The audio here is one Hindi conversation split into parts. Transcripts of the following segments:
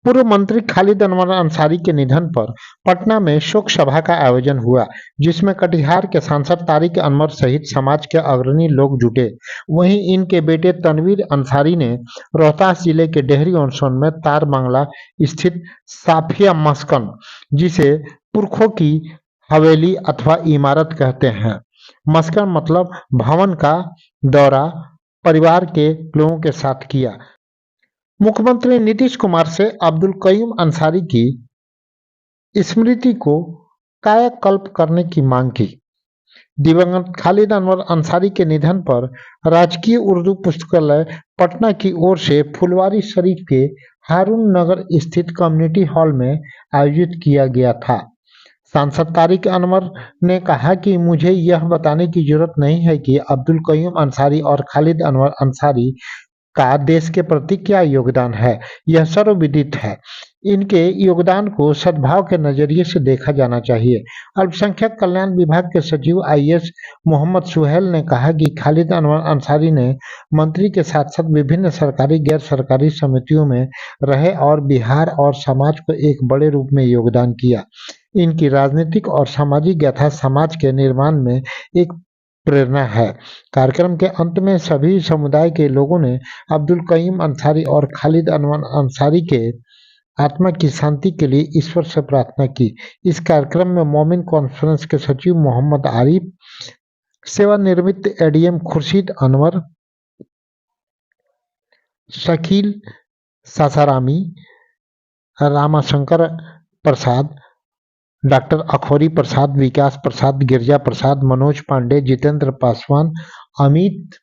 पूर्व मंत्री खालिद अनवर अंसारी के निधन पर पटना में शोक सभा का आयोजन हुआ, जिसमें कटिहार के सांसद तारिक अनवर सहित समाज के अग्रणी लोग जुटे। वहीं इनके बेटे तनवीर अंसारी ने रोहतास जिले के डेहरी ऑन सोन में तार बांग्ला स्थित साफिया मस्कन, जिसे पुरखों की हवेली अथवा इमारत कहते हैं, मस्कन मतलब भवन का दौरा परिवार के लोगों के साथ किया। मुख्यमंत्री नीतीश कुमार से अब्दुल कयूम अंसारी की स्मृति को कायाकल्प करने की मांग की। दिवंगत खालिद अनवर अंसारी के निधन पर राजकीय उर्दू पुस्तकालय पटना की ओर से फुलवारी शरीफ के हारून नगर स्थित कम्युनिटी हॉल में आयोजित किया गया था। सांसद तारिक अनवर ने कहा कि मुझे यह बताने की जरूरत नहीं है कि अब्दुल कयूम अंसारी और खालिद अनवर अंसारी का देश के प्रति क्या योगदान है, यह सर्वविदित है। इनके योगदान को सद्भाव के नजरिए से देखा जाना चाहिए। अल्पसंख्यक कल्याण विभाग के सचिव IAS मोहम्मद सुहेल ने कहा कि खालिद अनवर अंसारी ने मंत्री के साथ साथ विभिन्न सरकारी गैर सरकारी समितियों में रहे और बिहार और समाज को एक बड़े रूप में योगदान किया। इनकी राजनीतिक और सामाजिक गाथा समाज के निर्माण में एक प्रेरणा है। कार्यक्रम के अंत में सभी समुदाय के लोगों ने अब्दुल कयूम अंसारी और खालिद अनवर अंसारी के आत्मा की शांति के लिए ईश्वर से प्रार्थना की। इस कार्यक्रम में मोमिन कॉन्फ्रेंस के सचिव मोहम्मद आरिफ, सेवानिवृत्त ADM खुर्शीद अनवर, शकील सासारामी, रामाशंकर प्रसाद, डॉक्टर अखौरी प्रसाद, विकास प्रसाद, गिरजा प्रसाद, मनोज पांडे, जितेंद्र पासवान, अमित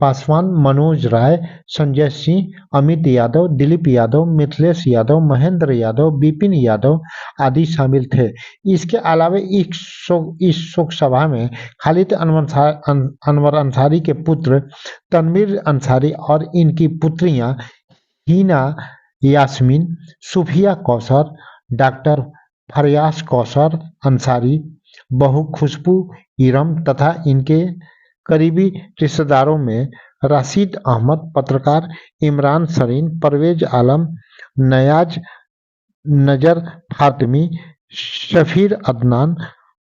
पासवान, मनोज राय, संजय सिंह, अमित यादव, दिलीप यादव, मिथिलेश यादव, महेंद्र यादव, विपिन यादव आदि शामिल थे। इसके अलावा इस शोक सभा में खालिद अनवर अंसारी के पुत्र तनवीर अंसारी और इनकी पुत्रियां हिना यास्मीन, सुफिया कौसर, डॉक्टर फरियास कौसर अंसारी, बहू खुशबू इरम तथा इनके करीबी रिश्तेदारों में राशिद अहमद, पत्रकार इमरान सरीन, परवेज आलम, नयाज नजर फातिमी, शफीर अदनान,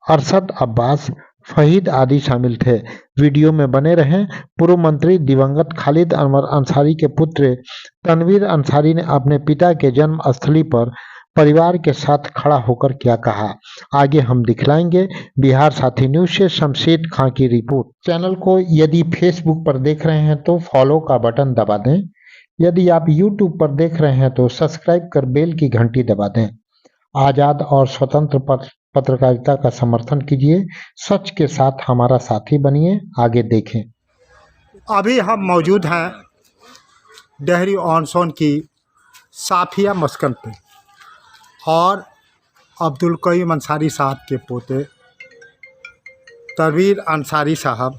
अरशद अब्बास, फहीद आदि शामिल थे। वीडियो में बने रहें। पूर्व मंत्री दिवंगत खालिद अनवर अंसारी के पुत्र तनवीर अंसारी ने अपने पिता के जन्म स्थली पर परिवार के साथ खड़ा होकर क्या कहा, आगे हम दिखलाएंगे। बिहार साथी न्यूज से शमशेद खां की रिपोर्ट। चैनल को यदि फेसबुक पर देख रहे हैं तो फॉलो का बटन दबा दें। यदि आप यूट्यूब पर देख रहे हैं तो सब्सक्राइब कर बेल की घंटी दबा दें। आजाद और स्वतंत्र पत्रकारिता का समर्थन कीजिए। सच के साथ हमारा साथी बनिए। आगे देखें। अभी हम मौजूद हैं डेहरी ऑन सोन की साफिया मस्कन पे और अब्दुल कयूम अंसारी साहब के पोते तनवीर अंसारी साहब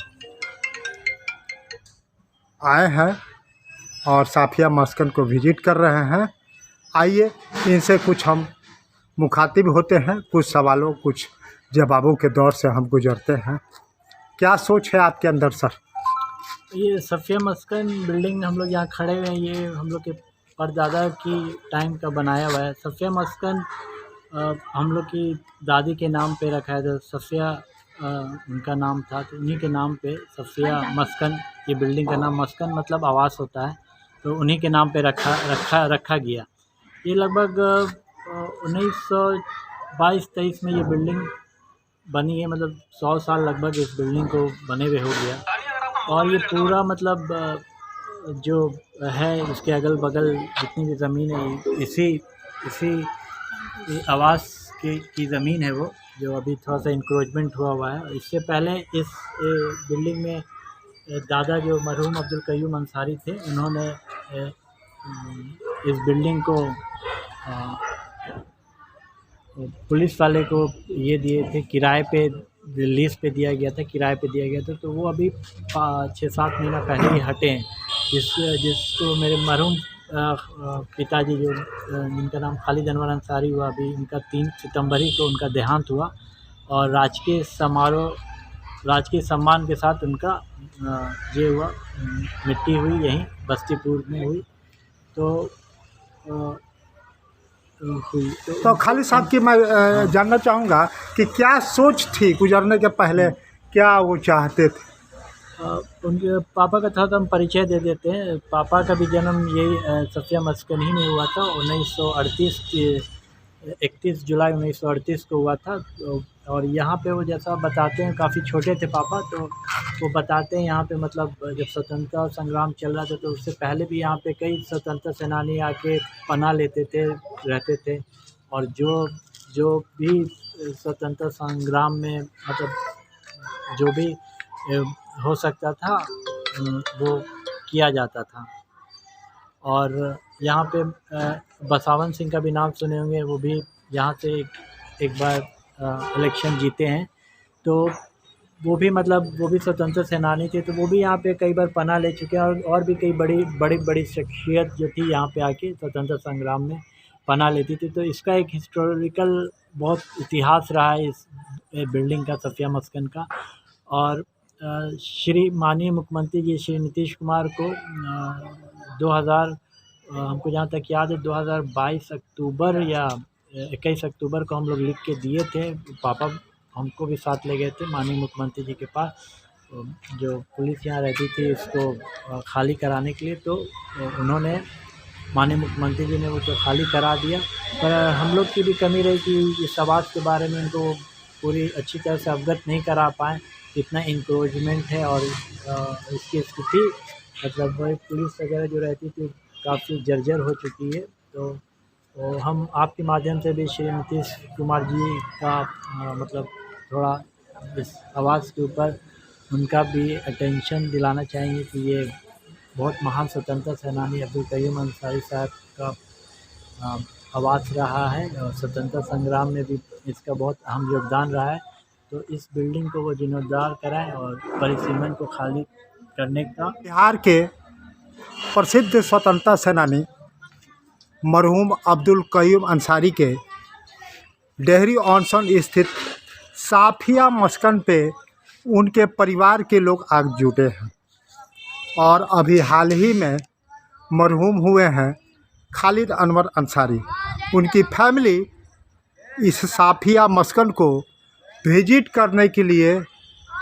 आए हैं और साफिया मस्कन को विजिट कर रहे हैं। आइए इनसे कुछ हम मुखातिब होते हैं, कुछ सवालों कुछ जवाबों के दौर से हम गुजरते हैं। क्या सोच है आपके अंदर सर? ये साफिया मस्कन बिल्डिंग हम लोग यहाँ खड़े हुए हैं, ये हम लोग के परदादा की टाइम का बनाया हुआ है। साफिया मस्कन हम लोग की दादी के नाम पे रखा है, तो साफिया उनका नाम था, तो उन्हीं के नाम पे साफिया मस्कन, ये बिल्डिंग का नाम मस्कन मतलब आवास होता है, तो उन्हीं के नाम पे रखा गया। ये लगभग 1922-23 में ये बिल्डिंग बनी है, मतलब 100 साल लगभग इस बिल्डिंग को बने हुए हो गया। और ये पूरा मतलब जो है इसके अगल बगल जितनी भी ज़मीन है इसी आवास की ज़मीन है वो, जो अभी थोड़ा सा इंक्रोचमेंट हुआ है। इससे पहले इस बिल्डिंग में दादा जो मरहूम अब्दुल कयूम अंसारी थे, उन्होंने इस बिल्डिंग को पुलिस वाले को ये दिए थे, किराए पे लीज़ पे दिया गया था, किराए पे दिया गया था। तो वो अभी 6-7 महीना पहले ही हटे हैं, जिसको मेरे मरहूम पिताजी जो जिनका नाम खालिद अनवर अंसारी हुआ, अभी इनका 3 सितंबर ही को उनका देहांत हुआ और राजकीय सम्मान के साथ उनका ये हुआ, मिट्टी हुई यहीं बस्तीपुर में हुई। तो हुई। तो खालिद साहब की मैं जानना चाहूँगा कि क्या सोच थी गुजरने के पहले, क्या वो चाहते थे? उनके पापा का थोड़ा हम परिचय दे देते हैं। पापा का भी जन्म यही सफिया मस्कन ही में हुआ था। 1938 के 31 जुलाई 1938 को हुआ था। और यहाँ पे वो जैसा बताते हैं, काफ़ी छोटे थे पापा, तो वो बताते हैं यहाँ पे मतलब जब स्वतंत्रता संग्राम चल रहा था तो उससे पहले भी यहाँ पे कई स्वतंत्रता सेनानी आके पनाह लेते थे, रहते थे। और जो भी स्वतंत्रता संग्राम में मतलब जो भी हो सकता था वो किया जाता था। और यहाँ पे बसावन सिंह का भी नाम सुने होंगे, वो भी यहाँ से एक बार इलेक्शन जीते हैं। तो वो भी मतलब वो भी स्वतंत्र सेनानी थे, तो वो भी यहाँ पे कई बार पनाह ले चुके हैं। और भी कई बड़ी शख्सियत जो थी यहाँ पे आके स्वतंत्रता संग्राम में पनाह लेती थी। तो इसका एक हिस्टोरिकल बहुत इतिहास रहा है इस बिल्डिंग का, सफिया मस्कन का। और श्री माननीय मुख्यमंत्री जी श्री नीतीश कुमार को 2000 हमको जहाँ तक याद है 2022 अक्टूबर या 21 अक्टूबर को हम लोग लिख के दिए थे। पापा हमको भी साथ ले गए थे माननीय मुख्यमंत्री जी के पास। जो पुलिस यहाँ रहती थी इसको खाली कराने के लिए, तो उन्होंने माननीय मुख्यमंत्री जी ने वो तो खाली करा दिया। पर हम लोग की भी कमी रही कि इस आवास के बारे में उनको पूरी अच्छी तरह से अवगत नहीं करा पाए। इतना इंक्रोचमेंट है और इसकी स्थिति मतलब वही पुलिस वगैरह जो रहती थी काफ़ी जर्जर हो चुकी है। तो हम आपके माध्यम से भी श्री नीतीश कुमार जी का मतलब थोड़ा इस आवाज़ के ऊपर उनका भी अटेंशन दिलाना चाहेंगे कि ये बहुत महान स्वतंत्रता सेनानी अब्दुल कयूम अंसारी साहब का आवाज़ रहा है और स्वतंत्रता संग्राम में भी इसका बहुत अहम योगदान रहा है। तो इस बिल्डिंग को वो जीर्णोद्धार कराएं और परिसीमन को खाली करने का। बिहार के प्रसिद्ध स्वतंत्रता सेनानी मरहूम अब्दुल कयूम अंसारी के डेहरी ऑनसन स्थित साफिया मस्कन पे उनके परिवार के लोग आग जुटे हैं। और अभी हाल ही में मरहूम हुए हैं खालिद अनवर अंसारी। उनकी फैमिली इस साफिया मस्कन को विजिट करने के लिए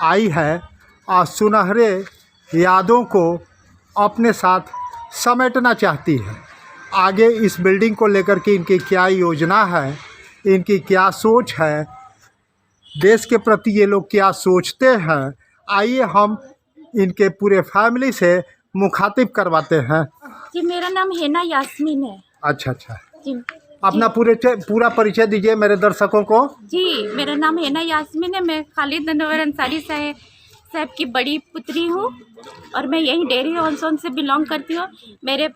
आई है और सुनहरे यादों को अपने साथ समेटना चाहती है। आगे इस बिल्डिंग को लेकर के इनकी क्या योजना है, इनकी क्या सोच है, देश के प्रति ये लोग क्या सोचते हैं, आइए हम इनके पूरे फैमिली से मुखातिब करवाते हैं। जी मेरा नाम हेना यास्मीन है। अच्छा जी अपना पूरा परिचय दीजिए मेरे दर्शकों को। जी मेरा नाम हेना यास्मीन है। मैं खालिद अनवर अंसारी साहब की बड़ी पुत्री हूँ और मैं यहीं डेहरी ऑनसन से बिलोंग करती हूँ। मेरे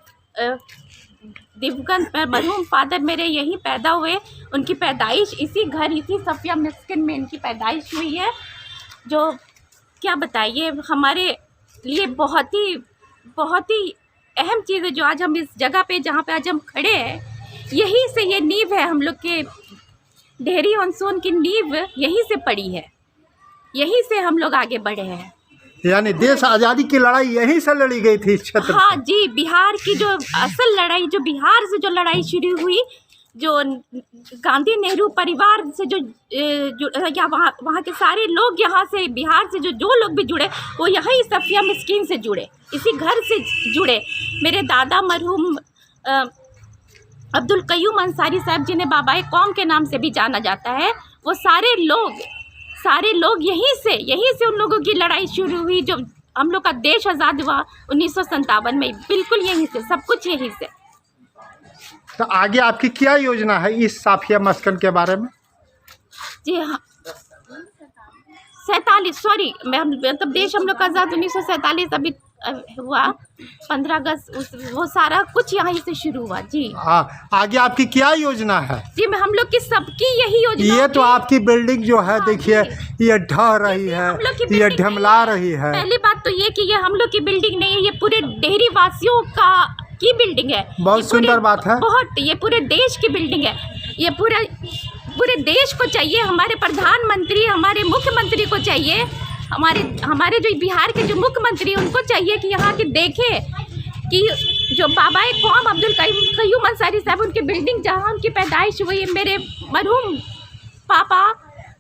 दिवंगत मरहूम फादर मेरे यहीं पैदा हुए। उनकी पैदाइश इसी घर इसी सफिया मस्कन में इनकी पैदाइश हुई है। जो क्या बताइए हमारे लिए बहुत ही अहम चीज़ है जो आज हम इस जगह पे जहाँ पे आज हम खड़े हैं, यहीं से ये नींव है। हम लोग के डेहरी ऑनसन की नींव यहीं से पड़ी है, यहीं से हम लोग आगे बढ़े हैं। यानी देश आज़ादी की लड़ाई यहीं से लड़ी गई थी इस क्षेत्र। हाँ जी, बिहार की जो असल लड़ाई, जो बिहार से जो लड़ाई शुरू हुई, जो गांधी नेहरू परिवार से जो या वहाँ के सारे लोग यहाँ से बिहार से जो लोग भी जुड़े वो यहीं सफिया मस्कन से जुड़े, इसी घर से जुड़े। मेरे दादा मरहूम अब्दुल कयूम अंसारी साहब जिन्हें बाबाए कौम के नाम से भी जाना जाता है, वो सारे लोग यहीं से उन लोगों की लड़ाई शुरू हुई। जो हम लोग का देश आज़ाद हुआ 1957 में, बिल्कुल यहीं से, सब कुछ यहीं से। तो आगे आपकी क्या योजना है इस साफिया मस्कन के बारे में? जी हाँ, 47 मतलब देश हम लोग का आज़ाद 1947 अभी हुआ 15 अगस्त, वो सारा कुछ यहाँ से शुरू हुआ। जी हाँ, आगे आपकी क्या योजना है? जी मैं हम लोग की सबकी यही योजना। ये तो आपकी बिल्डिंग जो है देखिए ये ढह रही है, ये ढमला रही है। पहली बात तो ये कि ये हम लोग की बिल्डिंग नहीं है, ये पूरे डेहरी वासियों की बिल्डिंग है। बहुत सुंदर बात है। बहुत, ये पूरे देश की बिल्डिंग है। ये पूरे देश को चाहिए, हमारे प्रधानमंत्री, हमारे मुख्यमंत्री को चाहिए, हमारे जो बिहार के जो मुख्यमंत्री उनको चाहिए कि यहाँ के देखें कि जो बाबा कौम अब्दुल कयूम अंसारी साहब, उनकी बिल्डिंग जहाँ उनकी पैदाइश हुई, मेरे मरहूम पापा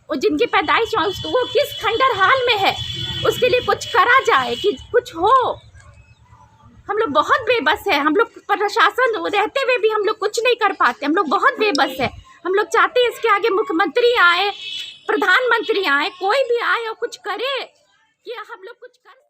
और जिनकी पैदाइश हुआ उसको वो किस खंडर हाल में है, उसके लिए कुछ करा जाए कि कुछ हो। हम लोग बहुत बेबस है, हम लोग प्रशासन रहते हुए भी हम लोग कुछ नहीं कर पाते, हम लोग बहुत बेबस है। हम लोग चाहते हैं इसके आगे मुख्यमंत्री आए, प्रधानमंत्री आए, कोई भी आए और कुछ करे कि हम लोग कुछ कर